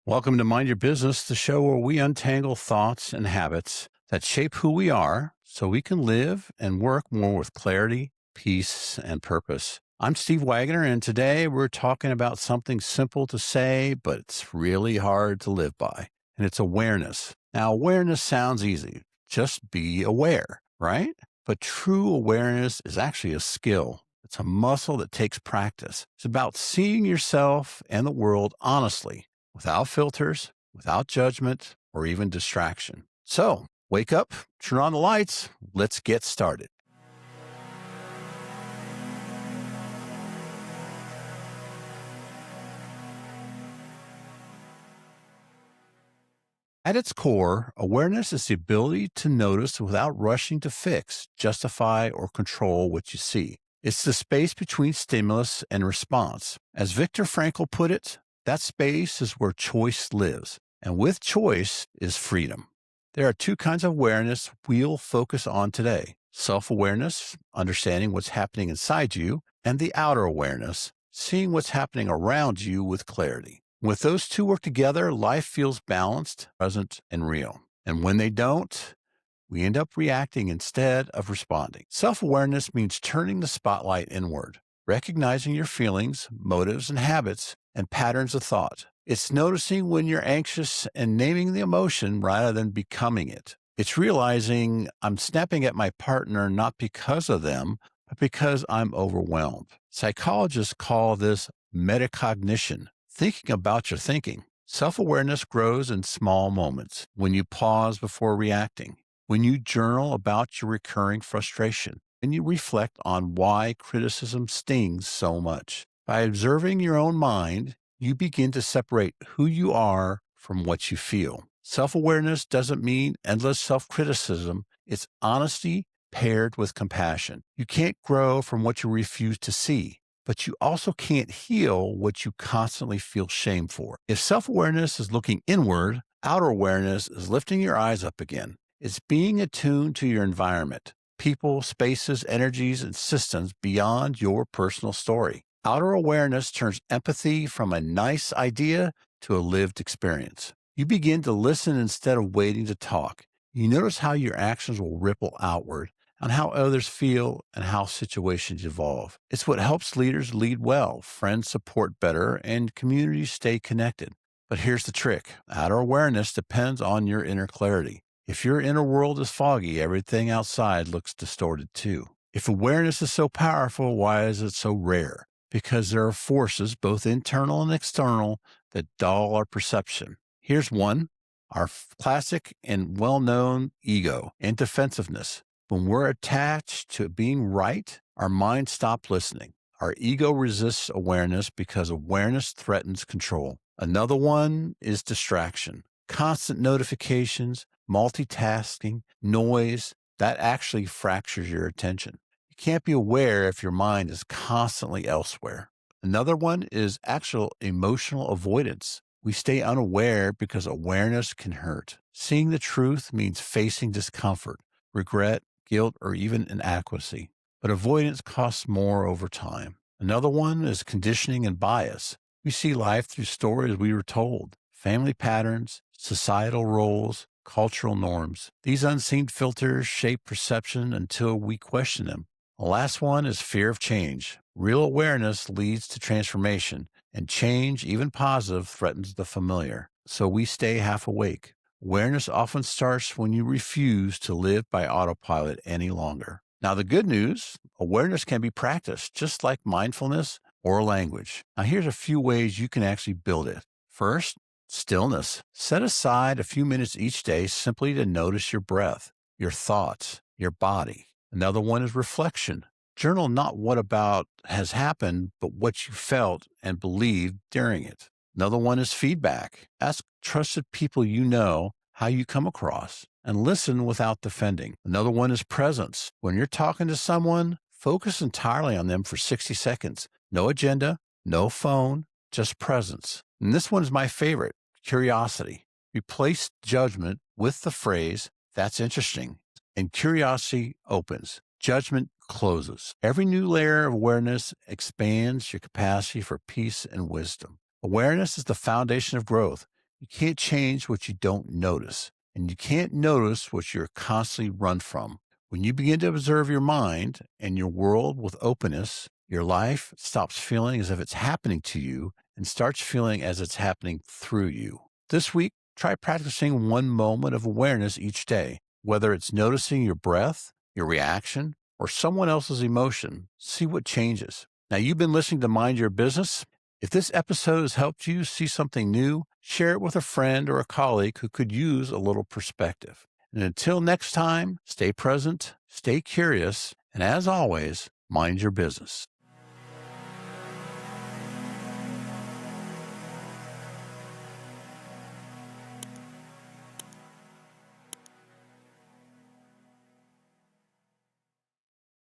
Welcome to Mind Your Business, the show where we untangle thoughts and habits that shape who we are so we can live and work more with clarity, peace, and purpose. I'm Steve Wagner, and today we're talking about something simple to say, but it's really hard to live by, and it's awareness. Now, awareness sounds easy. Just be aware, right? But true awareness is actually a skill. It's a muscle that takes practice. It's about seeing yourself and the world honestly, without filters, without judgment, or even distraction. So, wake up, turn on the lights, let's get started. At its core, awareness is the ability to notice without rushing to fix, justify, or control what you see. It's the space between stimulus and response. As Viktor Frankl put it, that space is where choice lives, and with choice is freedom. There are two kinds of awareness we'll focus on today: self awareness, understanding what's happening inside you, and the outer awareness, seeing what's happening around you with clarity. With those two work together, life feels balanced, present, and real. And when they don't, we end up reacting instead of responding. Self awareness means turning the spotlight inward, recognizing your feelings, motives, and habits and patterns of thought. It's noticing when you're anxious and naming the emotion rather than becoming it. It's realizing I'm snapping at my partner not because of them, but because I'm overwhelmed. Psychologists call this metacognition, thinking about your thinking. Self awareness grows in small moments: when you pause before reacting, when you journal about your recurring frustration, and you reflect on why criticism stings so much. By observing your own mind, you begin to separate who you are from what you feel. Self awareness doesn't mean endless self criticism, it's honesty paired with compassion. You can't grow from what you refuse to see, but you also can't heal what you constantly feel shame for. If self awareness is looking inward, outer awareness is lifting your eyes up again. It's being attuned to your environment, people, spaces, energies, and systems beyond your personal story. Outer awareness turns empathy from a nice idea to a lived experience. You begin to listen instead of waiting to talk. You notice how your actions will ripple outward, on how others feel, and how situations evolve. It's what helps leaders lead well, friends support better, and communities stay connected. But here's the trick: outer awareness depends on your inner clarity. If your inner world is foggy, everything outside looks distorted too. If awareness is so powerful, why is it so rare? Because there are forces, both internal and external, that dull our perception. Here's one: our classic and well known ego and defensiveness. When we're attached to being right, our mind stops listening. Our ego resists awareness because awareness threatens control. Another one is distraction. Constant notifications, multitasking, noise, that actually fractures your attention. You can't be aware if your mind is constantly elsewhere. Another one is actual emotional avoidance. We stay unaware because awareness can hurt. Seeing the truth means facing discomfort, regret, guilt, or even inadequacy. But avoidance costs more over time. Another one is conditioning and bias. We see life through stories we were told, family patterns, societal roles, cultural norms. These unseen filters shape perception until we question them. The last one is fear of change. Real awareness leads to transformation, and change, even positive, threatens the familiar. So we stay half awake. Awareness often starts when you refuse to live by autopilot any longer. Now, the good news: awareness can be practiced, just like mindfulness or language. Now, here's a few ways you can actually build it. First, stillness. Set aside a few minutes each day simply to notice your breath, your thoughts, your body. Another one is reflection. Journal not what about has happened, but what you felt and believed during it. Another one is feedback. Ask trusted people you know how you come across and listen without defending. Another one is presence. When you're talking to someone, focus entirely on them for 60 seconds. No agenda, no phone, just presence. And this one is my favorite: curiosity. Replace judgment with the phrase, "That's interesting," and curiosity opens. Judgment closes. Every new layer of awareness expands your capacity for peace and wisdom. Awareness is the foundation of growth. You can't change what you don't notice, and you can't notice what you're constantly run from. When you begin to observe your mind and your world with openness, your life stops feeling as if it's happening to you and starts feeling as it's happening through you. This week, try practicing one moment of awareness each day, whether it's noticing your breath, your reaction, or someone else's emotion. See what changes. Now, you've been listening to Mind Your Business. If this episode has helped you see something new, share it with a friend or a colleague who could use a little perspective. And until next time, stay present, stay curious, and as always, mind your business.